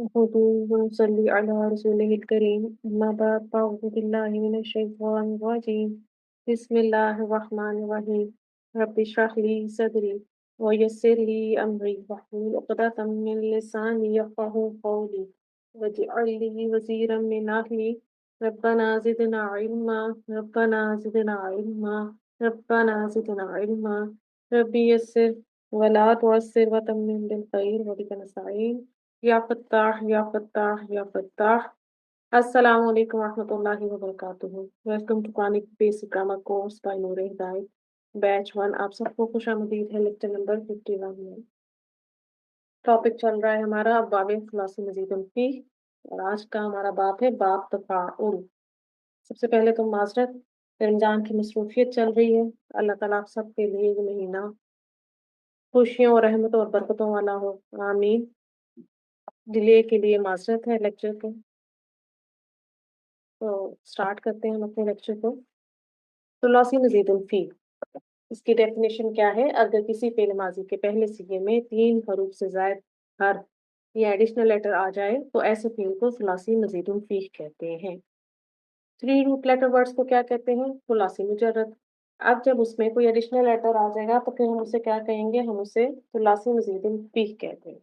نحمده ونصلي على رسوله الكريم أما بعد فأعوذ بالله من الشيطان الرجيم بسم الله الرحمن الرحيم رب اشرح لي صدري ويسر لي أمري واحلل عقدة من لساني يفقهوا قولي واجعل لي وزيرا من أهلي ربنا زدنا علما ربنا زدنا علما ربنا زدنا علما ربي يسر ولا تعسر وتمم بالخير وبك نستعين یا فتاح یا فتاح یا فتاح السلام علیکم ورحمۃ اللہ وبرکاتہ welcome to Quranic basic grammar course by Noor Hidayat batch 1 آپ سب کو خوش آمدید ہے لیکچر نمبر 51 میں ٹاپک چل رہا ہے ہمارا ابواب ثلاثی مزید الفی اور آج کا ہمارا باب ہے باب تفاعل سب سے پہلے تو معذرت رمضان کی مصروفیت چل رہی ہے اللہ تعالیٰ آپ سب کے لیے یہ مہینہ خوشیوں اور رحمتوں اور برکتوں والا ہو آمین ڈیلے کے لیے معذرت ہے لیکچر کو تو سٹارٹ کرتے ہیں ہم اپنے لیکچر کو ثلاثی مزید الفی اس کی ڈیفینیشن کیا ہے اگر کسی فعل ماضی کے پہلے صیغے میں 3 حروف سے زائد حرف یا ایڈیشنل لیٹر آ جائے تو ایسے فعل کو ثلاثی مزید الفی کہتے ہیں 3 روٹ لیٹر ورڈز کو کیا کہتے ہیں ثلاثی مجرد اب جب اس میں کوئی ایڈیشنل لیٹر آ جائے گا تو پھر ہم اسے کیا کہیں گے ہم اسے ثلاثی مزید الفی کہتے ہیں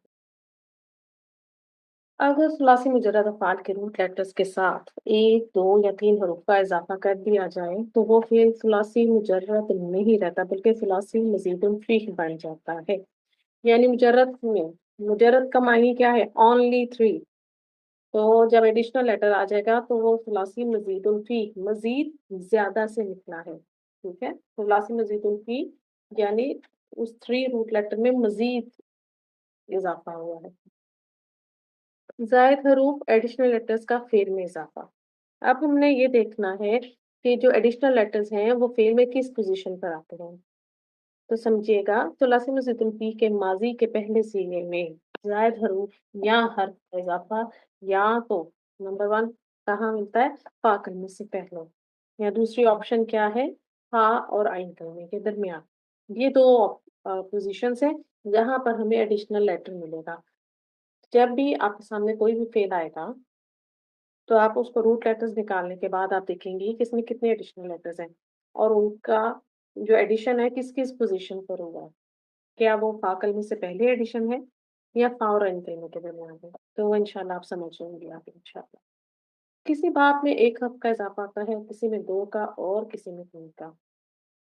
اگر ثلاثی مجرد افعال کے روٹ لیٹرز کے ساتھ 1 2 یا 3 حروف کا اضافہ کر دیا جائے تو وہ فعل ثلاثی مجرد نہیں رہتا بلکہ ثلاثی مزید الفی بن جاتا ہے یعنی مجرد کا معنی کیا ہے only 3 تو جب ایڈیشنل لیٹر آ جائے گا تو وہ ثلاثی مزید الفی مزید زیادہ سے نکلا ہے ٹھیک ہے ثلاثی مزید الفی یعنی اس 3 روٹ لیٹر میں مزید اضافہ ہوا ہے زائد حروف ایڈیشنل لیٹرز کا فعل میں اضافہ اب ہم نے یہ دیکھنا ہے کہ جو ایڈیشنل لیٹرز ہیں وہ فعل میں کس پوزیشن پر آتے ہیں تو سمجھیے گا ثلاثی مزید الفی کے ماضی کے پہلے صیغے میں زائد حروف یا حرف کا اضافہ یا تو نمبر 1 کہاں ملتا ہے فا کلمے سے پہلے یا دوسری آپشن کیا ہے فا اور عین کلمے کے درمیان یہ دو پوزیشنز ہیں جہاں پر ہمیں ایڈیشنل لیٹر ملے گا جب بھی آپ کے سامنے کوئی بھی فعل آئے گا تو آپ اس کو روٹ لیٹرز نکالنے کے بعد آپ دیکھیں گی کہ اس میں کتنے ایڈیشنل لیٹرز ہیں اور ان کا جو ایڈیشن ہے کس کس پوزیشن پر ہوگا کیا وہ فا کلمے سے پہلے ایڈیشن ہے یا فا اور عین کلمے کے درمیان ہے تو وہ انشاءاللہ آپ سمجھ جائیں گے آپ انشاءاللہ کسی باب میں 1 حرف کا اضافہ آتا ہے کسی میں 2 کا اور کسی میں 3 کا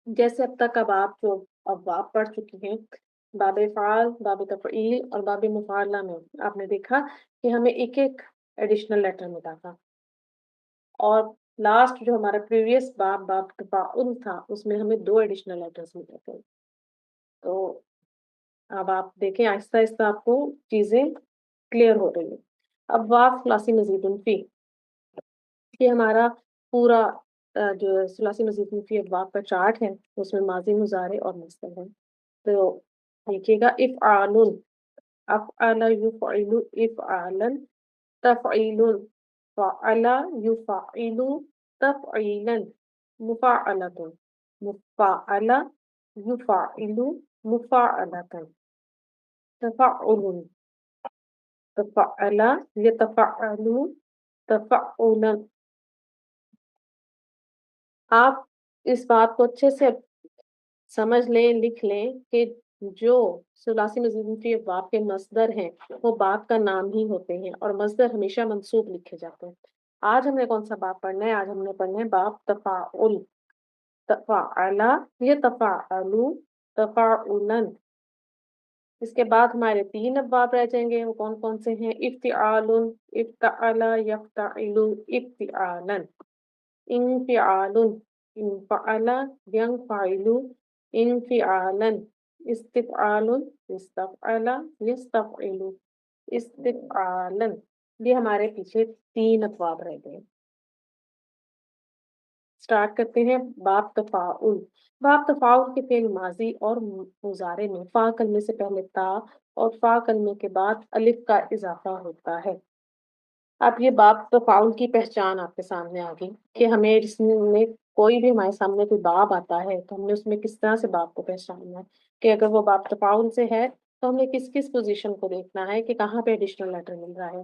جیسے اب تک اب آپ جو ابواب پڑھ چکی ہیں باب فعال باب تفعیل اور باب مفعلہ میں آپ نے دیکھا کہ ہمیں ایک ایک ایڈیشنل لیٹر ملا تھا اور لاسٹ جو ہمارا پریویس باب تفاعل تھا اس میں ہمیں 2 ایڈیشنل لیٹرز ملے تھے تو اب آپ دیکھیں آہستہ آہستہ آپ کو چیزیں کلیئر ہو رہی ہیں اب واو ثلاثی مزید الفی یہ ہمارا پورا جو ثلاثی مزید الفی ابواب کا چارٹ ہے اس میں ماضی مضارع اور مصدر ہے تو دیکھیے گا افعال افعل یفعل افعالا تفعیل فعل یفعل تفعیلا مفعلۃ مفعل یفعل مفعلۃ تفعل تفعل یتفعل تفعلا آپ اس بات کو اچھے سے سمجھ لیں لکھ لیں کہ جو ثلاثی مزید الفی ابواب کے مصدر ہیں وہ باب کا نام ہی ہوتے ہیں اور مصدر ہمیشہ منصوب لکھے جاتے ہیں آج ہم نے کون سا باب پڑھنا ہے آج ہم نے پڑھنا ہے باب تفاعل تفعل یتفعل تفعلا اس کے بعد ہمارے 3 ابواب رہ جائیں گے وہ کون کون سے ہیں افتعال افتعل یفتعل افتعالا انفعال انفعل ينفعل انفعالا استفعال استفعل يستفعل استفعالا یہ ہمارے پیچھے 3 ابواب رہ گئے سٹارٹ کرتے ہیں باب تفاعل باب تفاعل کے فعل ماضی اور مضارع میں فا کلمے سے پہلے تا اور فا کلمے کے بعد الف کا اضافہ ہوتا ہے اب یہ باب تفاعل کی پہچان آپ کے سامنے آ گئی کہ ہمیں جس میں کوئی بھی ہمارے سامنے کوئی باب آتا ہے تو ہم نے اس میں کس طرح سے باب کو پہچاننا ہے کہ اگر وہ باب تفاعل سے ہے تو ہمیں کس کس پوزیشن کو دیکھنا ہے کہ کہاں پہ ایڈیشنل لیٹر مل رہا ہے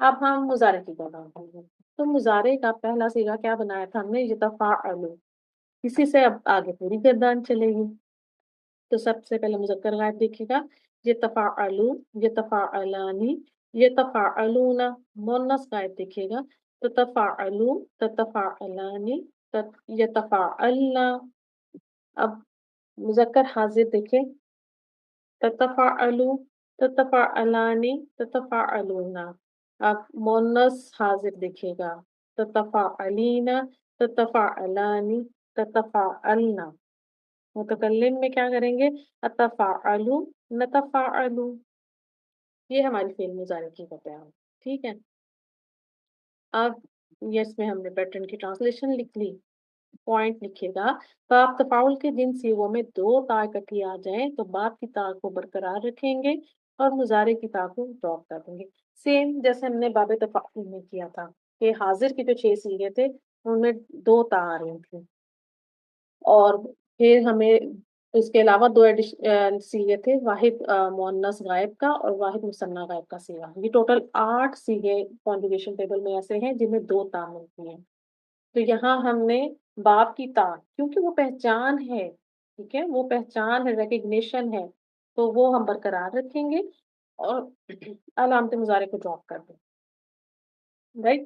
اب ہم مضارع کی بات کریں گے، تو مضارع کا پہلا صیغہ کیا بنایا تھا ہم نے، یتفاعلوا، اسی سے اب آگے پوری گردان چلے گی۔ تو سب سے پہلے مذکر غائب دیکھے گا، یتفاعلو، یتفاعلانی، یتفاعلون، مؤنث غائب دیکھیے گا، تتفاعلو، تتفاعلانی، یتفاعلنا۔ اب مذکر حاضر دیکھیں، تتفاعلو، تتفاعلانی، تتفاعلون۔ اب مؤنث حاضر دیکھیے گا، تتفاعلین، تتفاعلانی، تتفاعلنا۔ متکلم میں کیا کریں گے، اتفاعلو، نتفاعلو۔ یہ ہماری فعل مضارع کی باتیں ہیں، ٹھیک ہے۔ اب یہ اس میں ہم نے پیٹرن کی ٹرانسلیشن لکھ لی، پوائنٹ لکھے گا، باب تفاعل کے جن صیغوں میں دو تا اکٹھی آ جائیں تو باب کی تا کو برقرار رکھیں گے اور مضارع کی تا کو ڈراپ کر دیں گے۔ سیم جیسے ہم نے باب تفاعل میں کیا تھا کہ حاضر کے جو 6 صیغے تھے ان میں دو تا آ رہی تھیں، اور پھر ہمیں اس کے علاوہ دو صیغے تھے، واحد مؤنث غائب کا اور واحد مثنیٰ غائب کا صیغہ۔ یہ ٹوٹل 8 صیغے کانجوگیشن ٹیبل میں ایسے ہیں جن میں دو تا ملتی ہیں۔ تو یہاں ہم نے باب کی تا، کیونکہ وہ پہچان ہے، ٹھیک ہے، وہ پہچان ہے، ریکگنیشن ہے، تو وہ ہم برقرار رکھیں گے اور علامت مضارع کو ڈراپ کر دیں، رائٹ۔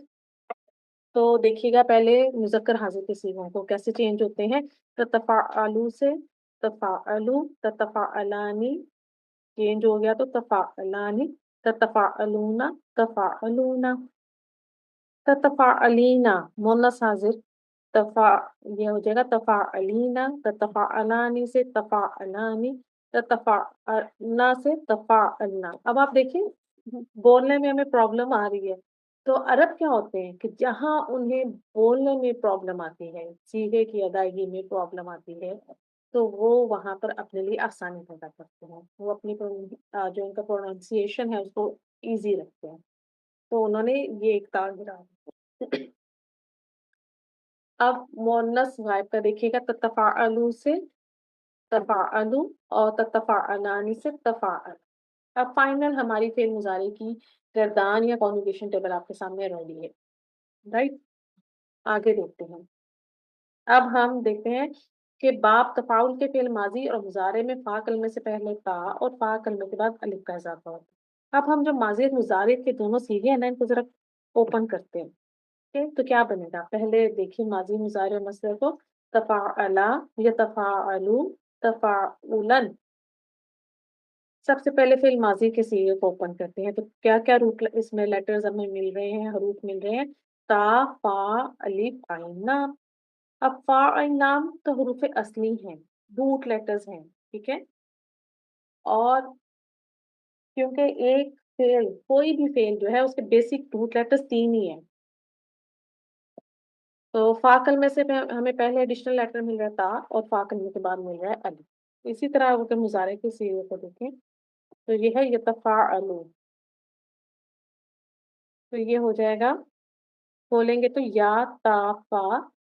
تو دیکھیے گا پہلے مذکر حاضر کے صیغوں کو کیسے چینج ہوتے ہیں، تتفاعلو سے تفاعلو، تتفاعلانی چینج ہو گیا تو تفاعلانی، تتفاعلون، تفاعلون، تتفاعلینا مؤنث حاضر، تفا یہ ہو جائے گا تفاعلینا، تتفاعلانی سے تفاعلانی، تتفاعلنا سے تفاعلنا۔ اب آپ دیکھیں بولنے میں ہمیں پرابلم آ رہی ہے، تو عرب کیا ہوتے ہیں کہ جہاں انہیں بولنے میں پرابلم آتی ہے، صیغے کی ادائیگی میں پرابلم آتی ہے، تو وہ وہاں پر اپنے لیے آسانی پیدا کرتے ہیں، وہ اپنی جو ان کا پروننسیشن ہے اس کو ایزی رکھتے ہیں، تو انہوں نے یہ ایک تاغ گرا۔ اب مؤنث غائب کا دیکھیے گا، تتفاعلو سے تفاعلو اور تتفاعلانی سے تفاعل۔ اب فائنل ہماری فعل مضارع کی گردان یا کانجوگیشن ٹیبل آپ کے سامنے ریڈی ہے، رائٹ۔ آگے دیکھتے ہیں، اب ہم دیکھتے ہیں کہ باب تفاعل کے فعل ماضی اور مضارع میں فا کلمے سے پہلے تا اور فا کلمے کے بعد الف کا اضافہ ہوتا ہے۔ اب ہم جو ماضی اور مضارع کے دونوں صیغے ہیں نا، ان کو ذرا اوپن کرتے ہیں، ٹھیک؟ تو کیا بنے گا، پہلے دیکھیے ماضی مضارع اور مصدر کو، تفاعلا، یتفاعلو، تفاعلن۔ سب سے پہلے فعل ماضی کے صیغے کو اوپن کرتے ہیں، تو کیا کیا روٹ اس میں لیٹرز ہمیں مل رہے ہیں، حروف مل رہے ہیں، تا، فا، الف، عین، لام۔ اب فا عین لام تو حروف اصلی ہیں، روٹ لیٹرز ہیں، ٹھیک ہے، اور کیونکہ ایک فعل، کوئی بھی فعل جو ہے اس کے بیسک روٹ لیٹرز 3 ہی ہیں، تو فا کلمے سے ہمیں پہلے ایڈیشنل لیٹر مل رہا ہے تا، اور فا کلمے کے بعد مل رہا ہے الف۔ اسی طرح اگر مضارع کے صیغے کو دیکھیں تو یہ ہے یتفاعلو، تو یہ ہو جائے گا، بولیں گے تو یا، تا، فا،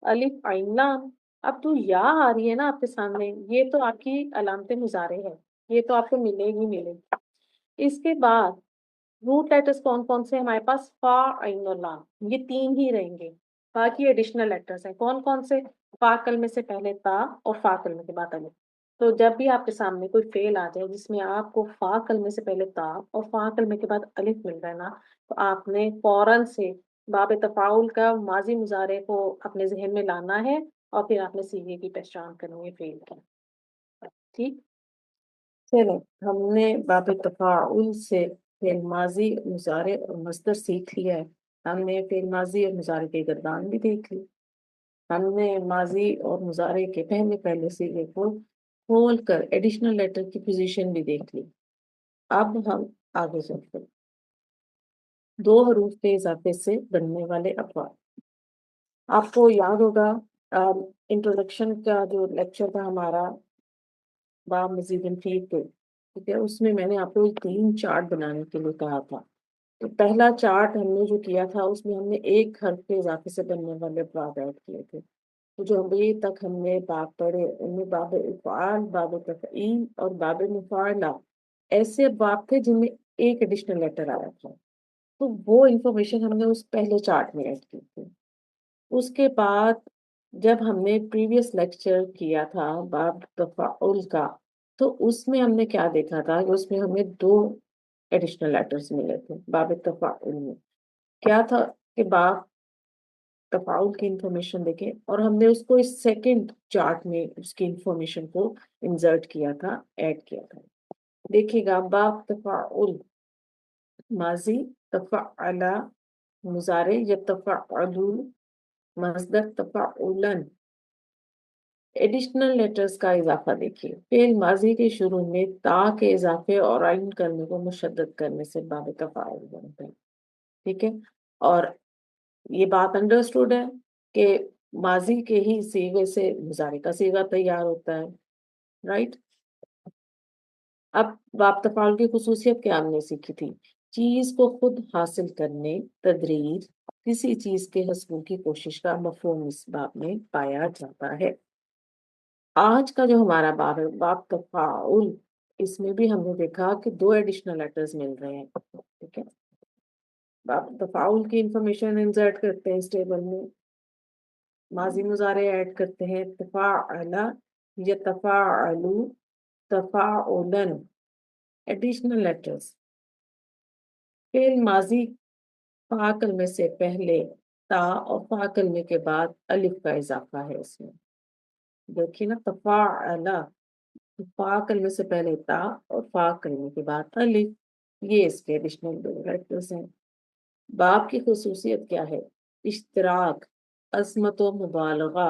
الف، عین، لام۔ اب تو یا آ رہی ہے نا آپ کے سامنے، یہ تو آپ کی علامت مضارع ہے، یہ تو آپ کو ملے گی ملے گی۔ اس کے بعد روٹ لیٹرز کون کون سے ہیں ہمارے پاس، فا، عین اور لام، یہ 3 ہی رہیں گے، باقی ایڈیشنل لیٹرز ہیں، کون کون سے، فا کلمے سے پہلے تا اور فا کلمے کے بعد الف۔ تو جب بھی آپ کے سامنے کوئی فعل آ جائے جس میں آپ کو فا کلمے سے پہلے تا اور فا کلمے کے بعد الف مل رہا ہے نا، تو آپ نے فوراً سے باب تفاعل کا ماضی مضارع کو اپنے ذہن میں لانا ہے، اور پھر آپ نے صیغے کی پہچان کرنی ہے فعل کی، ٹھیک۔ چلو، ہم نے باب تفاعل سے فعل ماضی، مضارع اور مصدر سیکھ لیا ہے، ہم نے فعل ماضی اور مضارع کی گردان بھی دیکھ لی، ہم نے ماضی اور مضارع کے پہلے پہلے صیغے کو کھول کر ایڈیشنل لیٹر کی پوزیشن بھی دیکھ لی۔ اب ہم آگے چلتے ہیں، 2 حروف کے اضافے سے بننے والے افعال۔ آپ کو یاد ہوگا انٹروڈکشن کا جو لیکچر تھا ہمارا باب مزید فیل پہ، ٹھیک ہے، اس میں میں نے آپ کو 3 چارٹ بنانے کے لیے کہا تھا۔ تو پہلا چارٹ ہم نے جو کیا تھا اس میں ہم نے ایک حرف کے اضافے سے بننے والے افعال ایڈ کیے تھے، تو جو ابھی تک ہم نے باب پڑھے ان میں باب افعال، باب تفعیل اور باب مفاعلہ ایسے باب تھے جن میں ایک ایڈیشنل لیٹر آیا تھا، تو وہ انفارمیشن ہم نے اس پہلے چارٹ میں ایڈ کی تھی. اس کے بعد جب ہم نے پریویس لیکچر کیا تھا باب تفاعل کا، تو اس میں ہم نے کیا دیکھا تھا کہ اس میں ہمیں 2 ایڈیشنل لیٹرز ملے تھے باب تفاعل میں. کیا تھا کہ باب تفاعل کی انفارمیشن دیکھیں، اور ہم نے اس کو اس سیکنڈ چارٹ میں اس کی انفارمیشن کو انسرٹ کیا تھا، ایڈ کیا تھا. دیکھیے گا باب تفاعل ماضی، تفعل مضارع یا تفعلو مصدر تفعلا. ایڈیشنل لیٹرز کا اضافہ دیکھیے، فعل ماضی کے شروع میں تا کے اضافے اور عین کرنے کو مشدد کرنے سے باب تفاعل بنتا ہے. ٹھیک ہے، اور یہ بات انڈرسٹوڈ ہے کہ ماضی کے ہی صیغے سے مضارع کا صیغہ تیار ہوتا ہے، رائٹ. اب باب تفاعل کی خصوصیت کیا ہم نے سیکھی تھی؟ چیز کو خود حاصل کرنے، تدریر، کسی چیز کے حصول کی کوشش کا مفہوم اس باب میں پایا جاتا ہے. آج کا جو ہمارا باب ہے باب تفاعل، اس میں بھی ہم نے دیکھا کہ 2 ایڈیشنل لیٹرز مل رہے ہیں. ٹھیک ہے، باب تفاعل کی انفارمیشن انسرٹ کرتے ہیں اس ٹیبل میں، ماضی مضارع ایڈ کرتے ہیں، تفاعل یا تفاعلو، تفاعلن. ایڈیشنل لیٹرز، فعل ماضی فا کلمے سے پہلے تا اور فا کلمے کے بعد الف کا اضافہ ہے. اس میں دیکھیے نا، تفاعل، فا کلمے سے پہلے تا اور فا کلمے کے بعد الف، یہ اس کے ایڈیشنل 2 لیٹرز ہیں. باب کی خصوصیت کیا ہے؟ اشتراک، عظمت و مبالغہ.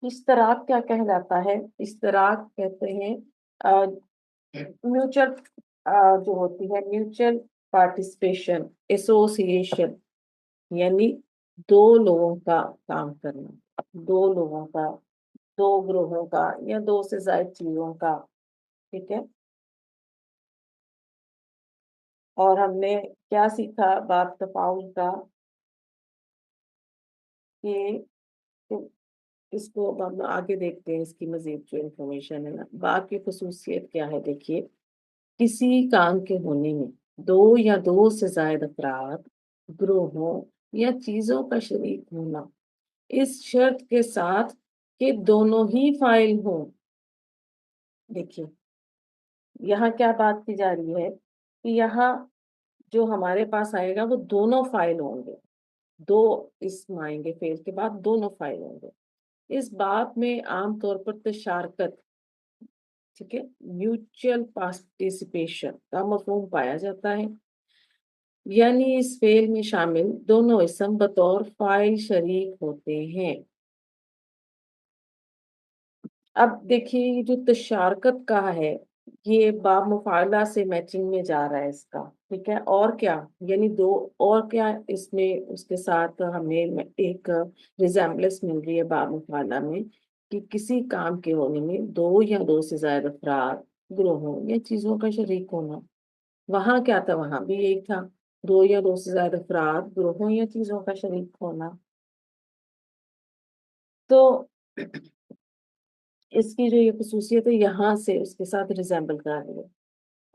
اشتراک کیا کہلاتا ہے؟ اشتراک کہتے ہیں میوچل، جو ہوتی ہے میوچل پارٹیسپیشن، ایسوسیشن، یعنی 2 لوگوں کا کام کرنا، 2 لوگوں کا، 2 گروہوں کا یا 2 سے زائد چیزوں کا. ٹھیک ہے، اور ہم نے کیا سیکھا باب تفاعل کا کہ اس کو اب ہم آگے دیکھتے ہیں، اس کی مزید جو انفارمیشن ہے نا. باب کی خصوصیت کیا ہے؟ دیکھیے، کسی کام کے ہونے میں 2 یا 2 سے زائد افراد، گروہوں یا چیزوں کا شریک ہونا، اس شرط کے ساتھ کہ دونوں ہی فاعل ہوں. دیکھیے یہاں کیا بات کی جا رہی ہے کہ یہاں جو ہمارے پاس آئے گا وہ دونوں فاعل ہوں گے، 2 اسم آئیں گے فعل کے بعد، دونوں فاعل ہوں گے. اس بات میں عام طور پر تشارکت، ٹھیک ہے، میوچل پارٹیسپیشن کا مفہوم پایا جاتا ہے. یعنی اس فعل میں شامل دونوں اسم بطور فاعل شریک ہوتے ہیں. اب دیکھیے یہ جو تشارکت کا ہے، یہ باب مفاعلہ سے میچنگ میں جا رہا ہے اس کا. ٹھیک ہے، اور کیا، یعنی 2 اور کیا اس میں اس کے ساتھ ہمیں ایک ریزیمبلنس مل رہی ہے باب مفاعلہ میں، کہ کسی کام کے ہونے میں 2 یا 2 سے زائد افراد، گروہوں یا چیزوں کا شریک ہونا. وہاں کیا تھا؟ وہاں بھی یہی تھا، 2 یا 2 سے زائد افراد، گروہوں یا چیزوں کا شریک ہونا. تو اس کی جو یہ خصوصیت ہے یہاں سے اس کے ساتھ ریزیمبل کر رہی ہے.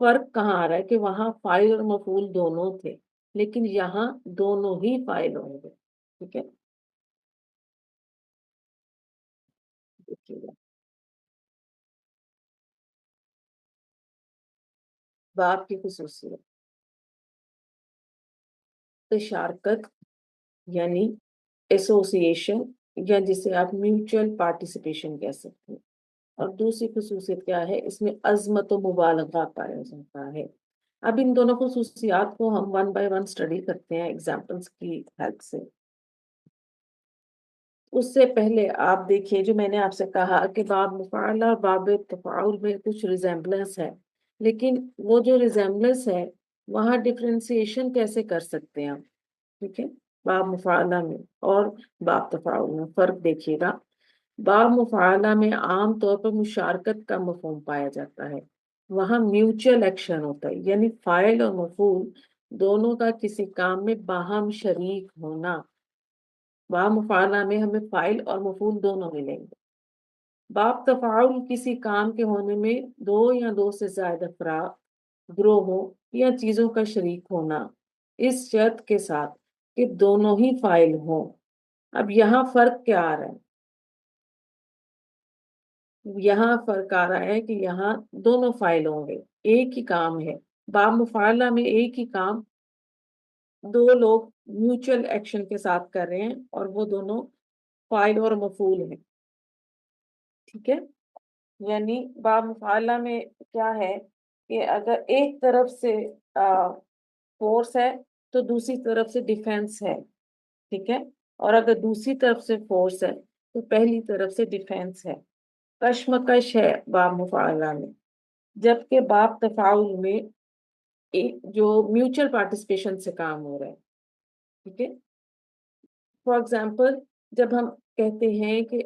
فرق کہاں آ رہا ہے کہ وہاں فاعل اور مفعول دونوں تھے، لیکن یہاں دونوں ہی فاعل ہوں گے. ٹھیک ہے، دیکھیے گا باب کی خصوصیت، تشارکت یعنی ایسوسیشن، یا جسے آپ میوچل پارٹیسپیشن کہہ سکتے ہیں. اور دوسری خصوصیت کیا ہے؟ اس میں عظمت و مبالغہ پایا جاتا ہے. اب ان دونوں خصوصیات کو ہم 1 بائی 1 اسٹڈی کرتے ہیں ایگزامپلس کی ہیلپ سے. اس سے پہلے آپ دیکھیے جو میں نے آپ سے کہا کہ باب مفاعلہ اور باب تفاعل میں کچھ ریزیمبلنس ہے، لیکن وہ جو ریزیمبلنس ہے وہاں ڈفرینسیشن کیسے کر سکتے ہیں ہم. ٹھیک ہے، باب مفاعلہ میں اور باب تفاعل میں فرق دیکھیے گا. باب مفاعلہ میں عام طور پر مشارکت کا مفہوم پایا جاتا ہے، وہاں میوچل ایکشن ہوتا ہے، یعنی فاعل اور مفعول دونوں کا کسی کام میں باہم شریک ہونا. باب مفاعلہ میں ہمیں فاعل اور مفعول دونوں ملیں گے. باب تفاعل کسی کام کے ہونے میں 2 یا 2 سے زائد افراد، گروہوں یا چیزوں کا شریک ہونا، اس شرط کے ساتھ کہ دونوں ہی فائل ہوں۔ اب یہاں فرق کیا آ رہا ہے؟ یہاں فرق آ رہا ہے کہ یہاں دونوں فائل ہوں گے، ایک ہی کام ہے۔ باب مفعلہ میں ایک ہی کام دو لوگ میوچل ایکشن کے ساتھ کر رہے ہیں اور وہ دونوں فائل اور مفعول ہیں، ٹھیک ہے؟ یعنی باب مفعلہ میں کیا ہے کہ اگر ایک طرف سے فورس ہے تو دوسری طرف سے ڈیفینس ہے، ٹھیک ہے؟ اور اگر دوسری طرف سے فورس ہے تو پہلی طرف سے ڈیفینس ہے۔ کشمکش ہے باب مفعلہ میں، جبکہ باب تفاعل میں ایک جو میوچل پارٹیسپیشن سے کام ہو رہا ہے، ٹھیک ہے؟ فار ایگزامپل جب ہم کہتے ہیں کہ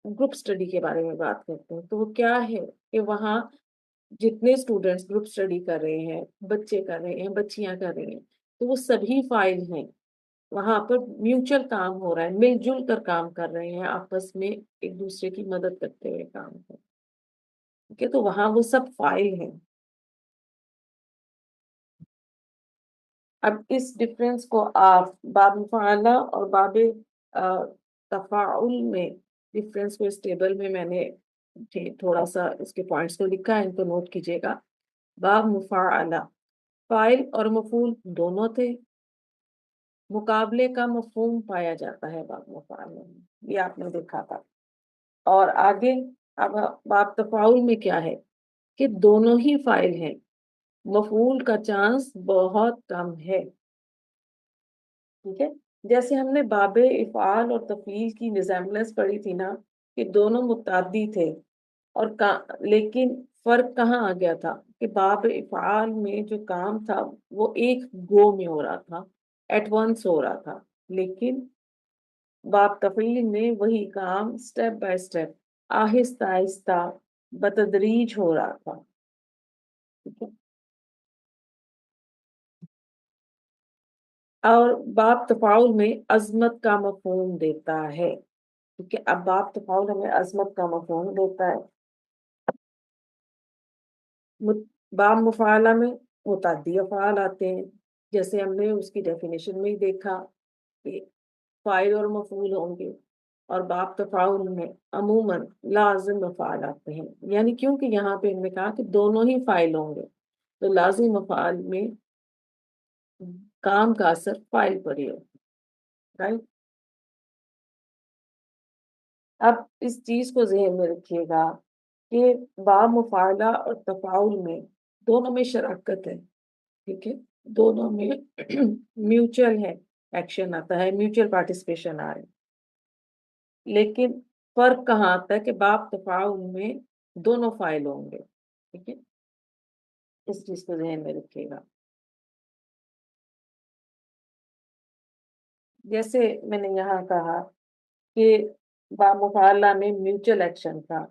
گروپ اسٹڈی کے بارے میں بات کرتے ہیں تو وہ کیا ہے کہ وہاں جتنے اسٹوڈینٹس گروپ اسٹڈی کر رہے ہیں، بچے کر رہے ہیں، بچیاں کر رہے ہیں، تو وہ سبھی فائل ہیں، وہاں پر میوچل کام ہو رہا ہے، مل جل کر کام کر رہے ہیں، آپس میں ایک دوسرے کی مدد کرتے ہوئے کام کر رہے ہیں، ٹھیک ہے؟ تو وہاں وہ سب فائل ہیں۔ اب اس ڈفرینس کو آپ باب مفعلہ اور باب تفاعل میں ڈفرینس کو اس ٹیبل میں نے تھوڑا سا اس کے پوائنٹس کو لکھا ہے، ان کو نوٹ کیجیے گا۔ باب مفعلہ، فاعل اور مفعول دونوں تھے، مقابلے کا مفہوم پایا جاتا ہے باب مفعلہ میں، یہ آپ نے دیکھا تھا۔ اور آگے اب باب تفاعل میں کیا ہے کہ دونوں ہی فاعل ہیں، مفعول کا چانس بہت کم ہے، ٹھیک ہے؟ جیسے ہم نے باب افعال اور تفعیل کی ریزیمبلنس پڑھی تھی نا، کہ دونوں متعدی تھے، اور لیکن فرق کہاں آ گیا تھا کہ باب افعال میں جو کام تھا وہ ایک گو میں ہو رہا تھا، ایٹ ونس ہو رہا تھا، لیکن باب تفعیل میں وہی کام سٹیپ بائی سٹیپ، آہستہ آہستہ، بتدریج ہو رہا تھا، ٹھیک ہے؟ اور باب تفاعل میں عظمت کا مفہوم دیتا ہے، کیونکہ اب باب تفاعل ہمیں عظمت کا مفہوم دیتا ہے۔ باب مفعلہ میں متعدی افعال آتے ہیں، جیسے ہم نے اس کی ڈیفینیشن میں ہی دیکھا کہ فاعل اور مفعول ہوں گے، اور باب تفاعل میں عموماً لازم افعال آتے ہیں، یعنی کیونکہ یہاں پہ ہم نے کہا کہ دونوں ہی فاعل ہوں گے تو لازم افعال میں کام کا اثر فاعل پر ہی ہوگا، رائٹ؟ اب اس چیز کو ذہن میں رکھیے گا کہ باب مفعلہ اور تفاعل میں دونوں میں شراکت ہے، ٹھیک ہے؟ دونوں میں میوچل ہے، ایکشن آتا ہے، میوچل پارٹیسپیشن آ رہی، لیکن فرق کہاں آتا ہے کہ باب تفاعل میں دونوں فائل ہوں گے، ٹھیک ہے؟ اس چیز کو ذہن میں رکھیے گا۔ جیسے میں نے یہاں کہا کہ باب مفعلہ میں میوچل ایکشن تھا،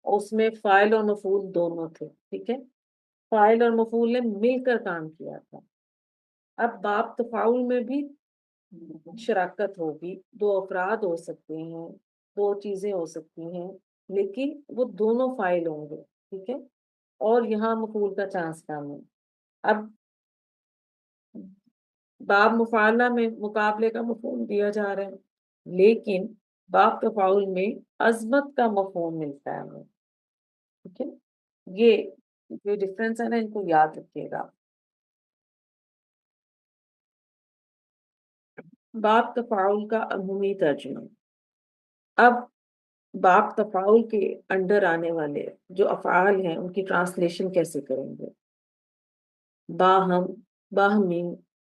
اس میں فاعل اور مفعول دونوں تھے، ٹھیک ہے؟ فاعل اور مفعول نے مل کر کام کیا تھا۔ اب باب تفاعل میں بھی شراکت ہوگی، دو افراد ہو سکتے ہیں، دو چیزیں ہو سکتی ہیں، لیکن وہ دونوں فاعل ہوں گے، ٹھیک ہے؟ اور یہاں مفعول کا چانس کم ہے۔ اب باب مفعلہ میں مقابلے کا مفہوم دیا جا رہا ہے، لیکن باب تفاعل میں عظمت کا مفہوم ملتا ہے ہمیں، ٹھیک ہے؟ یہ جو ڈفرینس ہے نا، ان کو یاد رکھیے گا۔ باب تفاعل کا عمومی ترجمہ۔ اب باب تفاعل کے انڈر آنے والے جو افعال ہیں ان کی ٹرانسلیشن کیسے کریں گے؟ باہم، باہمی،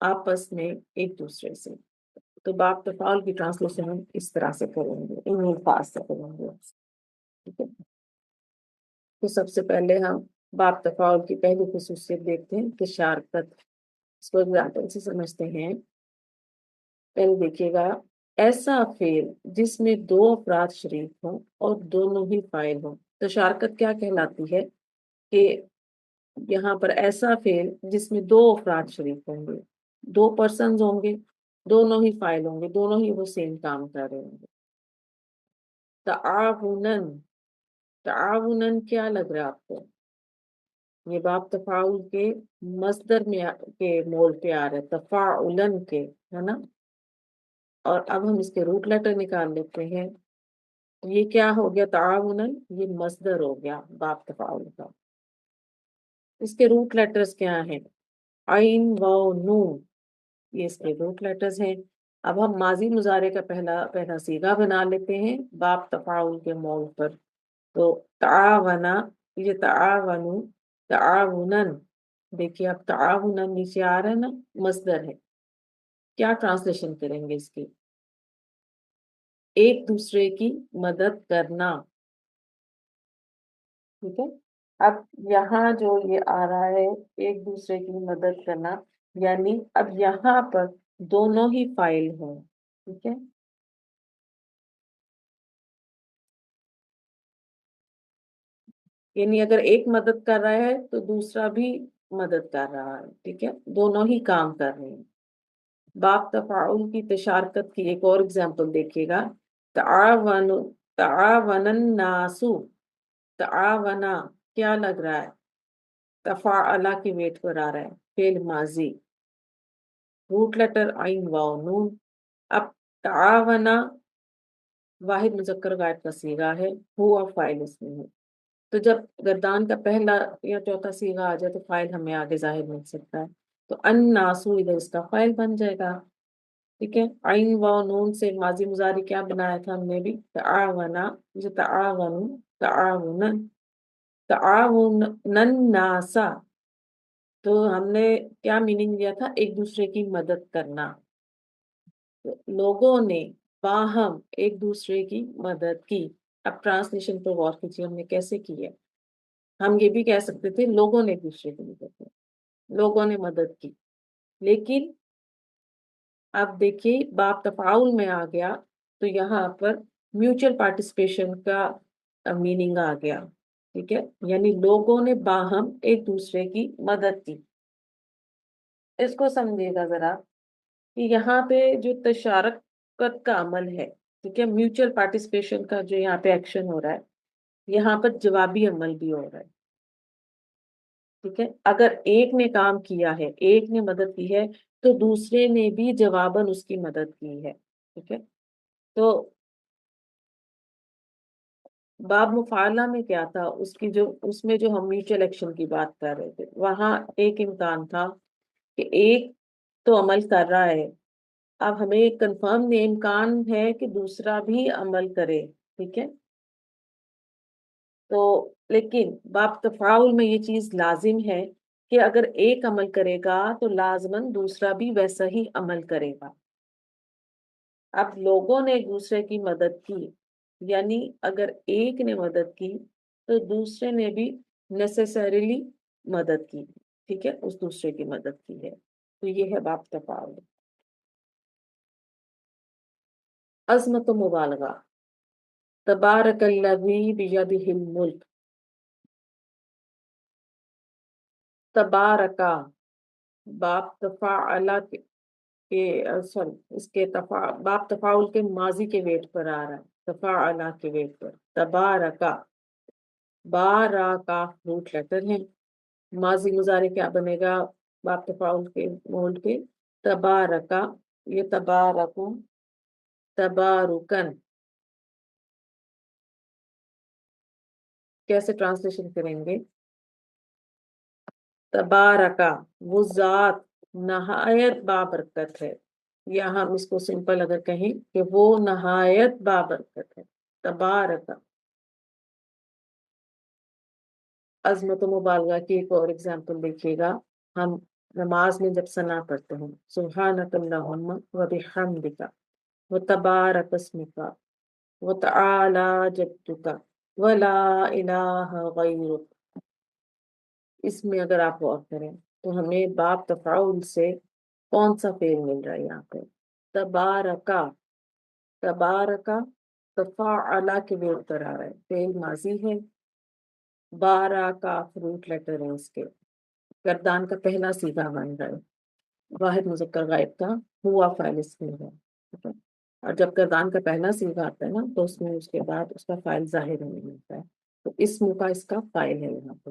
آپس میں، ایک دوسرے سے۔ تو باب تفاعل کی ٹرانسلیشن ہم اس طرح سے کریں گے، ان الفاظ سے کریں گے، ٹھیک ہے؟ تو سب سے پہلے ہم باب تفاعل کی پہلی خصوصیت دیکھتے ہیں کہ شارکت، اس کو ایگزامپل سے سمجھتے ہیں۔ پہلے دیکھیے گا، ایسا فعل جس میں دو افراد شریک ہوں اور دونوں ہی فاعل ہوں۔ تو شارکت کیا کہلاتی ہے کہ یہاں پر ایسا فعل جس میں دو افراد شریک ہوں گے، دو پرسنز ہوں گے، دونوں ہی فاعل ہوں گے، دونوں ہی وہ سیم کام کر رہے ہوں گے۔ تعاونن، تعاونن کیا لگ رہا ہے آپ کو؟ یہ باب تفاعل کے مصدر میں کے مول پہ آ رہا ہے، تفاعلن کے، ہے نا؟ اور اب ہم اس کے روٹ لیٹر نکال لیتے ہیں. یہ کیا ہو گیا؟ تعاونن، یہ مصدر ہو گیا باب تفاعل کا. اس کے روٹ لیٹرز کیا ہیں؟ عین واو نون، یہ اس کے روٹ لیٹرز ہیں. اب ہم ماضی مضارع کا پہلا صیغہ بنا لیتے ہیں باب تفاعل کے مول پر. تو تعاونا، یہ تعاونو، تعاونن، دیکھیے اب تعاونن نیچے آ رہا ہے نا، مصدر ہے. کیا ٹرانسلیشن کریں گے اس کی؟ ایک دوسرے کی مدد کرنا. ٹھیک ہے. اب یہاں جو یہ آ رہا ہے ایک دوسرے کی مدد کرنا، یعنی اب یہاں پر دونوں ہی فاعل ہیں. ٹھیک ہے. یعنی اگر ایک مدد کر رہا ہے تو دوسرا بھی مدد کر رہا ہے. ٹھیک ہے، دونوں ہی کام کر رہے ہیں. باب تفاعل کی تشارکت کی ایک اور اگزامپل دیکھیے گا. تعاون، تعاون الناس، تعاونا کیا لگ رہا ہے؟ تفاعلہ کی ویٹ پر آ رہا ہے، فعل ماضی، روٹ لیٹر عین واو نون. اب تعاونا واحد مذکر غائب کا صیغہ ہے، ہوا فاعل اس میں ہے. تو جب گردان کا پہلا یا چوتھا صیغہ آ جائے تو فاعل ہمیں آگے ظاہر مل سکتا ہے. تو الناسو ادھر اس کا فاعل بن جائے گا. ٹھیک ہے. عین واو نون سے ماضی مضارع کیا بنایا تھا ہم نے بھی؟ تعاونا، جو تعاون، تعاونن، تعاونن ناسا. تو ہم نے کیا میننگ دیا تھا؟ ایک دوسرے کی مدد کرنا. لوگوں نے باہم ایک دوسرے کی مدد کی. اب ٹرانسلیشن پر غور کیجیے ہم نے کیسے کی ہے. ہم یہ بھی کہہ سکتے تھے لوگوں نے ایک دوسرے کی مدد کی، لوگوں نے مدد کی. لیکن اب دیکھیے باب تفاعل میں آ گیا تو یہاں پر میوچل پارٹیسپیشن کا میننگ آ گیا. ٹھیک ہے. یعنی لوگوں نے باہم ایک دوسرے کی مدد کی. اس کو سمجھیے گا ذرا کہ یہاں پہ جو تشارکت کا عمل ہے، ٹھیک ہے، میوچل پارٹیسپیشن کا جو یہاں پہ ایکشن ہو رہا ہے، یہاں پر جوابی عمل بھی ہو رہا ہے. ٹھیک ہے. اگر ایک نے کام کیا ہے، ایک نے مدد کی ہے، تو دوسرے نے بھی جواباً اس کی مدد کی ہے. ٹھیک ہے. تو باب مفعلہ میں کیا تھا؟ اس میں جو ہم میوچل ایکشن کی بات کر رہے تھے، وہاں ایک امکان تھا کہ ایک تو عمل کر رہا ہے، اب ہمیں کنفرم امکان ہے کہ دوسرا بھی عمل کرے. ٹھیک ہے. تو لیکن باب تفاعل میں یہ چیز لازم ہے کہ اگر ایک عمل کرے گا تو لازماً دوسرا بھی ویسا ہی عمل کرے گا. اب لوگوں نے ایک دوسرے کی مدد کی، یعنی اگر ایک نے مدد کی تو دوسرے نے بھی نیسیسریلی مدد کی. ٹھیک ہے، اس دوسرے کی مدد کی ہے. تو یہ ہے باب تفاعل. عظمت و مبالغہ. تبارک الذی بیدہ الملک. تبارکا باب تفاعلہ سوری اس کے باب تفاعل کے ماضی کے ویٹ پر آ رہا ہے، تفاعلہ کے ویٹ پر. تبارکا، بارکا روٹ لیٹر ہے. ماضی مضارع کیا بنے گا باب تفاعل کے مولڈ کے؟ تبارکا. یہ تبارکو، تبارکن. کیسے ٹرانسلیشن کریں گے؟ تبارکا، وہ ذات نہایت بابرکت ہے. یا ہم اس کو سمپل اگر کہیں کہ وہ نہایت بابرکت ہے. تبارکا. عظمت و مبالغہ کی ایک اور اگزامپل دیکھیے گا. ہم نماز میں جب ثنا پڑھتے ہیں، سبحانک اللہم و بحمدک و تبارک اسمک و تعالی جدک و لا الہ غیرک. اس میں اگر آپ غور کریں تو ہمیں باب تفاعل سے کون سا فعل مل رہا ہے یہاں پہ؟ تبارکا. تبارکا تفاعلہ کے ویٹ پر آ رہا ہے، فعل ماضی ہے. بارہ کا روٹ لیٹر ہے اس کے. گردان کا پہلا صیغہ بن رہا ہے، واحد مذکر غائب کا ہوا فاعل اس میں ہے. ٹھیک ہے. اور جب گردان کا پہلا صیغہ آتا ہے نا تو اس میں اس کے بعد اس کا فاعل ظاہر ہونے لگتا ہے. تو اسم کا اس کا فاعل ہے یہاں پہ.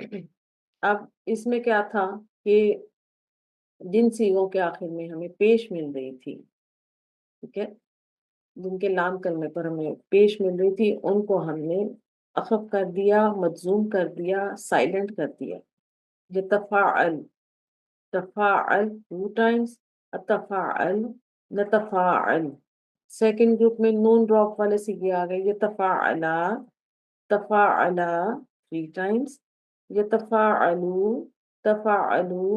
اب اس میں کیا تھا کہ جن سیغوں کے آخر میں ہمیں پیش مل رہی تھی، ٹھیک ہے، جن کے لام کلمے پر ہمیں پیش مل رہی تھی، ان کو ہم نے اخف کر دیا، مجزوم کر دیا، سائلنٹ کر دیا. یتفاعل، تفاعل 2 times، اتفاعل، نتفاعل. سیکنڈ گروپ میں نون ڈراپ والے سیگے آ گئے. یتفاعلا، تفاعلا 3 times، یتفاعلو، تفاعلو،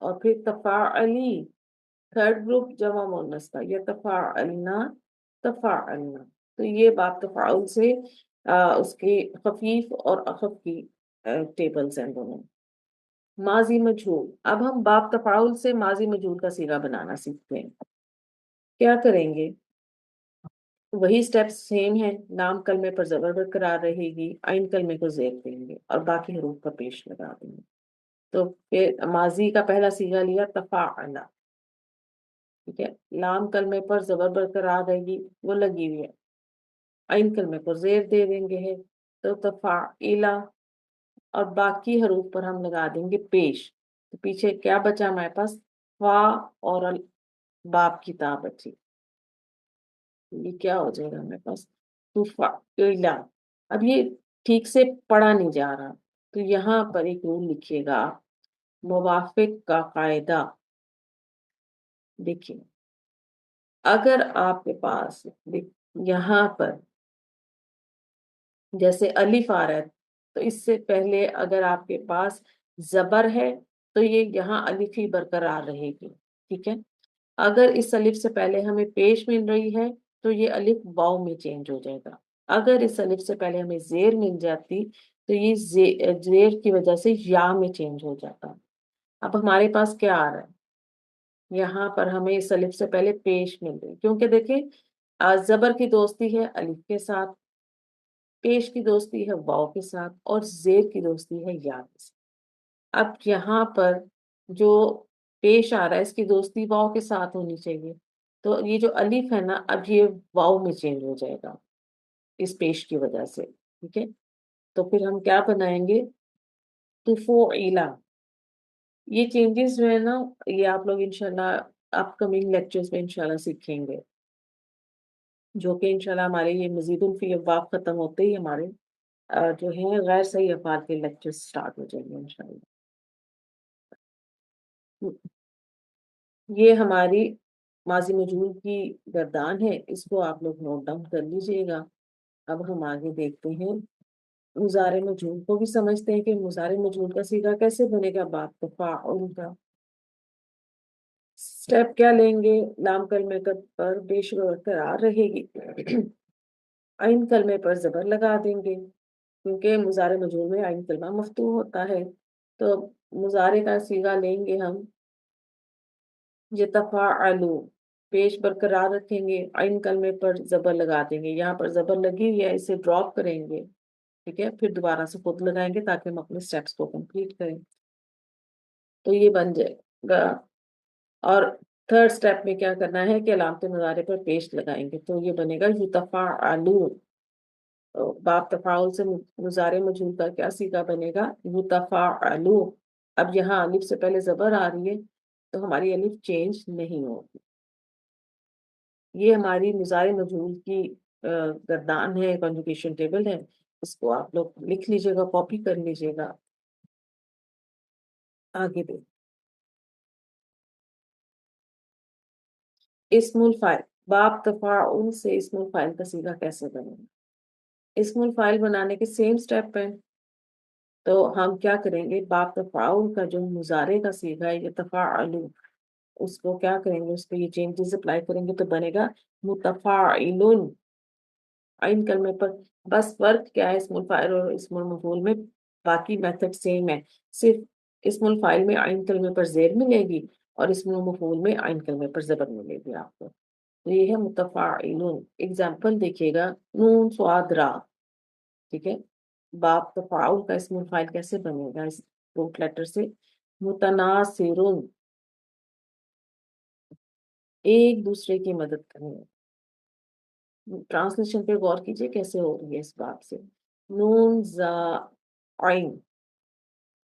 اور پھر تفاعلی. تھرڈ گروپ جمع مؤنث کا. یتفاعلنا، تفاعلنا. تو یہ باب تفاعل سے اس کی خفیف اور اخف کی ٹیبلز ہیں دونوں. ماضی مجہول. اب ہم باب تفاعل سے ماضی مجہول کا صیغہ بنانا سیکھتے ہیں. کیا کریں گے؟ وہی سٹیپس سیم ہیں. نام کلمے پر زبر برقرار رہے گی، عین کلمے کو زیر دیں گے اور باقی حروف کا پیش لگا دیں گے. تو پھر ماضی کا پہلا صیغہ لیا تفاعلا، ٹھیک ہے. لام کلمے پر زبر برقرار رہے گی، وہ لگی ہوئی ہے. عین کلمے کو زیر دے دیں گے ہے تو تفاعلا، اور باقی حروف پر ہم لگا دیں گے پیش. تو پیچھے کیا بچا ہمارے پاس؟ فا اور باپ کی تا بچی. یہ کیا ہو جائے گا ہمارے پاس؟ تفاعلا. اب یہ ٹھیک سے پڑھا نہیں جا رہا، تو یہاں پر ایک رول لکھیے گا، موافق کا قاعدہ. دیکھیے، اگر آپ کے پاس یہاں پر جیسے الف آ رہا ہے، تو اس سے پہلے اگر آپ کے پاس زبر ہے تو یہ یہاں الف ہی برقرار رہے گی، ٹھیک ہے. اگر اس الف سے پہلے ہمیں پیش مل رہی ہے تو یہ الف واو میں چینج ہو جائے گا. اگر اس الف سے پہلے ہمیں زیر مل جاتی تو یہ زیر کی وجہ سے یا میں چینج ہو جاتا. اب ہمارے پاس کیا آ رہا ہے؟ یہاں پر ہمیں اس الف سے پہلے پیش مل رہی، کیونکہ دیکھیں زبر کی دوستی ہے الف کے ساتھ، پیش کی دوستی ہے واو کے ساتھ، اور زیر کی دوستی ہے یا کے ساتھ. اب یہاں پر جو پیش آ رہا ہے اس کی دوستی واو کے ساتھ ہونی چاہیے، تو یہ جو الف ہے نا، اب یہ واو میں چینج ہو جائے گا اس پیش کی وجہ سے، ٹھیک ہے. تو پھر ہم کیا بنائیں گے؟ تفعیلا. یہ چینجز جو ہے نا، یہ آپ لوگ انشاءاللہ اپ کمنگ لیکچرز میں انشاءاللہ سیکھیں گے، جو کہ انشاءاللہ ہمارے یہ مزید الفی ابواب ختم ہوتے ہی ہمارے جو ہیں غیر صحیح افعال کے لیکچر سٹارٹ ہو جائیں گے انشاءاللہ. یہ ہماری ماضی مجہول کی گردان ہے، اس کو آپ لوگ نوٹ ڈاؤن کر لیجئے گا. اب ہم آگے دیکھتے ہیں، مضارع مجہول کو بھی سمجھتے ہیں کہ مضارع مجہول کا صیغہ کیسے بنے گا باب تفاعل کا. سٹیپ کیا لیں گے؟ لام کلمے پر پیش برقرار رہے گی، عین کلمے پر زبر لگا دیں گے، کیونکہ مضارع مجہول میں عین کلمہ مفتوح ہوتا ہے. تو مضارع کا صیغہ لیں گے ہم یتفاعلو، پیش برقرار رکھیں گے، عین کلمے پر زبر لگا دیں گے. یہاں پر زبر لگی ہوئی ہے، اسے ڈراپ کریں گے، ٹھیک ہے. پھر دوبارہ سے خود لگائیں گے تاکہ ہم اپنے سٹیپس کو کمپلیٹ کریں. تو یہ بن جائے گا. اور تھرڈ سٹیپ میں کیا کرنا ہے کہ علامت مضارع پر پیش لگائیں گے، تو یہ بنے گا یتفاعلو. باب تفاعل سے مضارع مجہول کا کیا صیغہ بنے گا؟ یتفاعلو. اب یہاں الف سے پہلے زبر آ رہی ہے تو ہماری الف چینج نہیں ہوگی. یہ ہماری مضارع مجہول کی گردان ہے، کنجوگیشن ٹیبل ہے. اس کو آپ لوگ لکھ لیجئے گا، کاپی کر لیجئے گا. آگے دیکھ اسم الفاعل. باب تفاعل سے اسم الفاعل کا صیغہ کیسے بنے گا؟ اسم الفاعل بنانے کے سیم سٹیپ ہیں. تو ہم کیا کریں گے؟ باب تفاعل کا جو مضارع کا صیغہ ہے یتفاعلو، اس کو کیا کریں گے؟ اس پہ یہ چینجز اپلائی کریں گے تو بنے گا متفاعلن. عین کلمے پر بس فرق کیا ہے اسم الفاعل اور اسم المفعول میں؟ باقی میتھڈ سیم ہے، صرف اسم الفاعل میں عین کلمے پر زیر ملے گی اور اسم المفعول میں عین کلمے پر زبر ملے گی آپ کو. تو یہ ہے متفاعلن. اگزامپل دیکھیے گا، نون صاد را، ٹھیک ہے. باب تفاعل کا اسم الفاعل کیسے بنے گا اس روٹ لیٹر سے؟ متناصرن، ایک دوسرے کی مدد کریں. ٹرانسلیشن پہ غور کیجئے کیسے ہو رہی ہے اس بات سے. نون زا عین،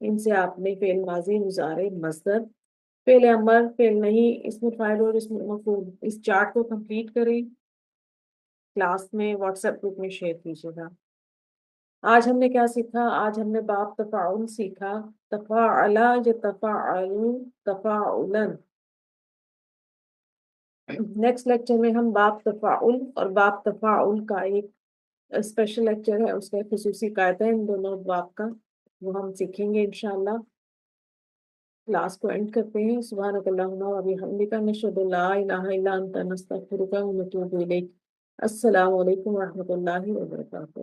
ان سے آپ نے فعل ماضی، مضارع، مصدر، فعل امر، فعل نہیں، اسم فاعل اور اسم مفعول، اس چارٹ کو کمپلیٹ کریں، کلاس میں واٹس ایپ گروپ میں شیئر کیجیے گا۔ آج ہم نے کیا سیکھا؟ آج ہم نے باب تفاعل سیکھا، تفاعلا یا تفاعل، تفاعلا۔ نیکسٹ لیکچر میں ہم باب تفاعل اور باب تفاعل کا ایک اسپیشل لیکچر ہے، اس کا ایک خصوصی قاعدہ ہے ان دونوں باب کا، وہ ہم سیکھیں گے انشاءاللہ۔ کلاس کو اینڈ کرتے ہیں۔ سبحانک اللہم و بحمدک، نشہد ان لا الہ الا انت، نستغفرک و نتوب الیک۔ السلام علیکم و رحمۃ اللہ وبرکاتہ۔